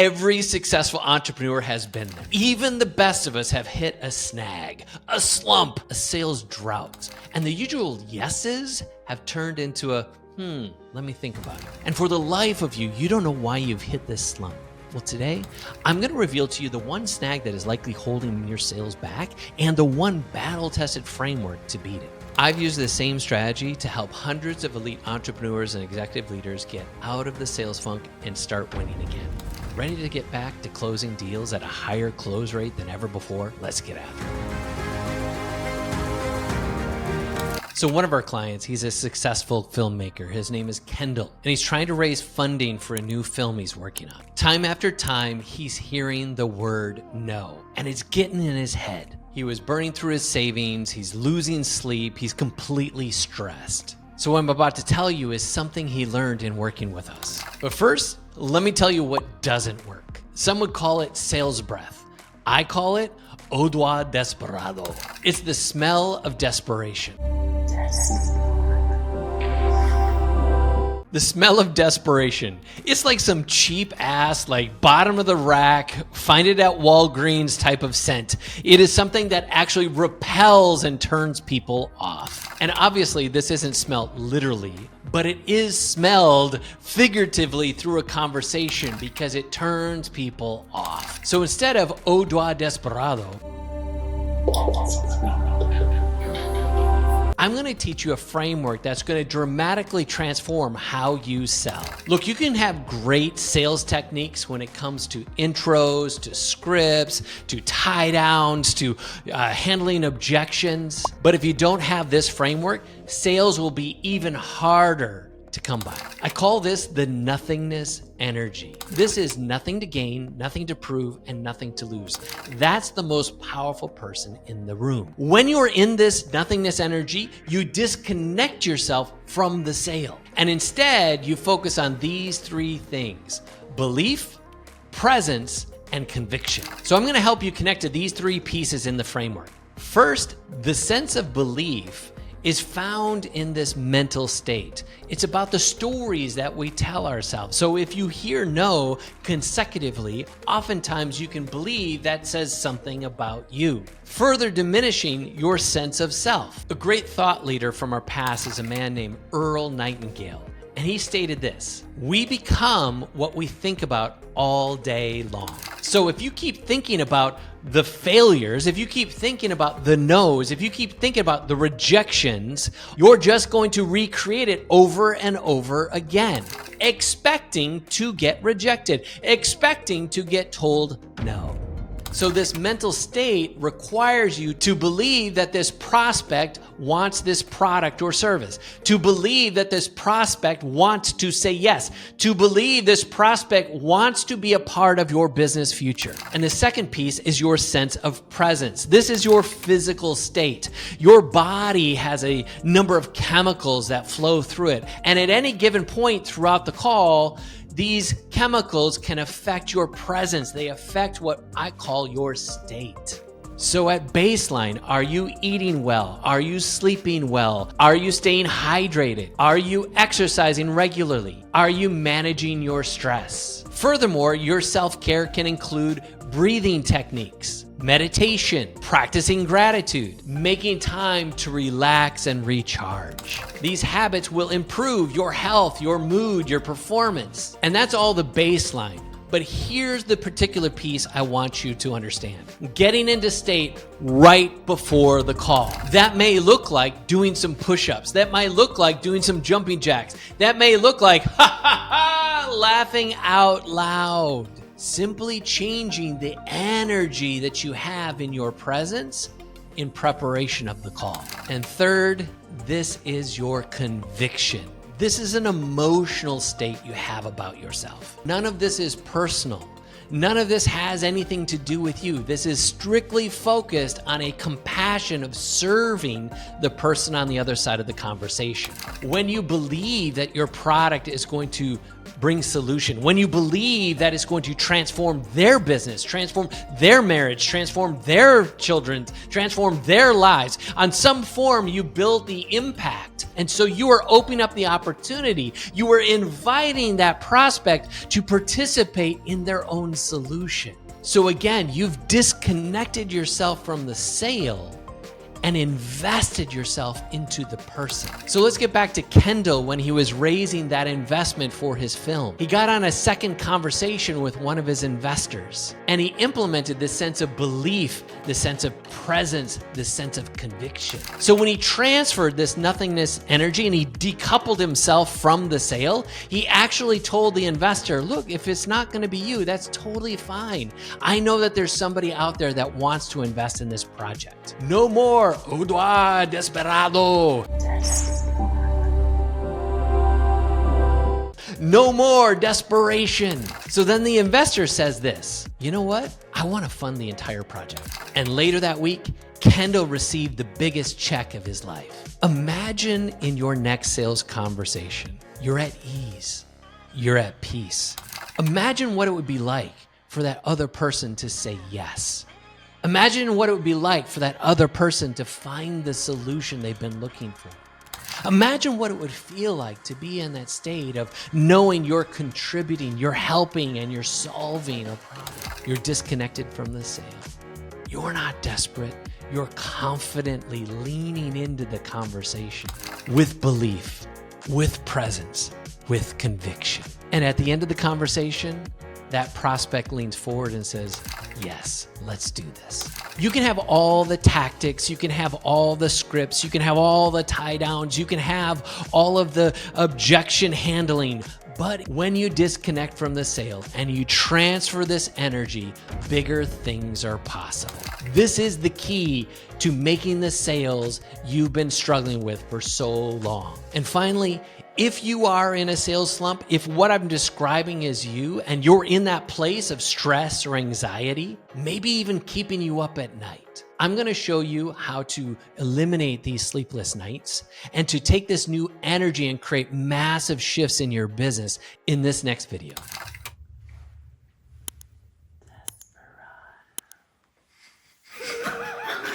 Every successful entrepreneur has been there. Even the best of us have hit a snag, a slump, a sales drought. And the usual yeses have turned into a, let me think about it. And for the life of you, you don't know why you've hit this slump. Well, today, I'm going to reveal to you the one snag that is likely holding your sales back and the one battle-tested framework to beat it. I've used the same strategy to help hundreds of elite entrepreneurs and executive leaders get out of the sales funk and start winning again. Ready to get back to closing deals at a higher close rate than ever before? Let's get after it. So one of our clients, he's a successful filmmaker. His name is Kendall, and he's trying to raise funding for a new film he's working on. Time after time, he's hearing the word no, and it's getting in his head. He was burning through his savings, he's losing sleep, he's completely stressed. So what I'm about to tell you is something he learned in working with us. But first, let me tell you what doesn't work. Some would call it sales breath. I call it odor desperado. It's the smell of desperation. The smell of desperation. It's like some cheap ass, like bottom of the rack, find it at Walgreens type of scent. It is something that actually repels and turns people off. And obviously this isn't smelled literally, but it is smelled figuratively through a conversation because it turns people off. So instead of odor desperado, I'm going to teach you a framework that's going to dramatically transform how you sell. Look, you can have great sales techniques when it comes to intros, to scripts, to tie downs, to handling objections. But if you don't have this framework, sales will be even harder to come by. I call this the nothingness energy. This is nothing to gain, nothing to prove, and nothing to lose. That's the most powerful person in the room. When you're in this nothingness energy, you disconnect yourself from the sale. And instead, you focus on these three things: belief, presence, and conviction. So I'm going to help you connect to these three pieces in the framework. First, the sense of belief is found in this mental state. It's about the stories that we tell ourselves. So if you hear no consecutively, oftentimes you can believe that says something about you, further diminishing your sense of self. A great thought leader from our past is a man named Earl Nightingale. And he stated this: we become what we think about all day long. So if you keep thinking about the failures, if you keep thinking about the no's, if you keep thinking about the rejections, you're just going to recreate it over and over again, expecting to get rejected, expecting to get told no. So this mental state requires you to believe that this prospect wants this product or service, to believe that this prospect wants to say yes, to believe this prospect wants to be a part of your business future. And the second piece is your sense of presence. This is your physical state. Your body has a number of chemicals that flow through it. And at any given point throughout the call, these chemicals can affect your presence. They affect what I call your state. So at baseline, are you eating well? Are you sleeping well? Are you staying hydrated? Are you exercising regularly? Are you managing your stress? Furthermore, your self-care can include breathing techniques, meditation, practicing gratitude, making time to relax and recharge. These habits will improve your health, your mood, your performance. And that's all the baseline. But here's the particular piece I want you to understand. Getting into state right before the call. That may look like doing some push-ups. That might look like doing some jumping jacks. That may look like laughing out loud. Simply changing the energy that you have in your presence in preparation of the call. And third, this is your conviction. This is an emotional state you have about yourself. None of this is personal. None of this has anything to do with you. This is strictly focused on a compassion of serving the person on the other side of the conversation. When you believe that your product is going to bring solution, when you believe that it's going to transform their business, transform their marriage, transform their children, transform their lives, on some form you build the impact. And so you are opening up the opportunity. You are inviting that prospect to participate in their own solution. So again, you've disconnected yourself from the sale and invested yourself into the person. So let's get back to Kendall when he was raising that investment for his film. He got on a second conversation with one of his investors, and he implemented this sense of belief, this sense of presence, this sense of conviction. So when he transferred this nothingness energy and he decoupled himself from the sale, he actually told the investor, look, if it's not gonna be you, that's totally fine. I know that there's somebody out there that wants to invest in this project. No more Udoa desperado. No more desperation. So then the investor says this, you know what? I want to fund the entire project. And later that week, Kendall received the biggest check of his life. Imagine in your next sales conversation, you're at ease, you're at peace. Imagine what it would be like for that other person to say yes. Imagine what it would be like for that other person to find the solution they've been looking for. Imagine what it would feel like to be in that state of knowing you're contributing, you're helping, and you're solving a problem. You're disconnected from the sale. You're not desperate. You're confidently leaning into the conversation with belief, with presence, with conviction. And at the end of the conversation, that prospect leans forward and says, yes, let's do this. You can have all the tactics, you can have all the scripts, you can have all the tie downs, you can have all of the objection handling, but when you disconnect from the sale and you transfer this energy, bigger things are possible. This is the key to making the sales you've been struggling with for so long. And finally, if you are in a sales slump, if what I'm describing is you and you're in that place of stress or anxiety, maybe even keeping you up at night, I'm going to show you how to eliminate these sleepless nights and to take this new energy and create massive shifts in your business in this next video.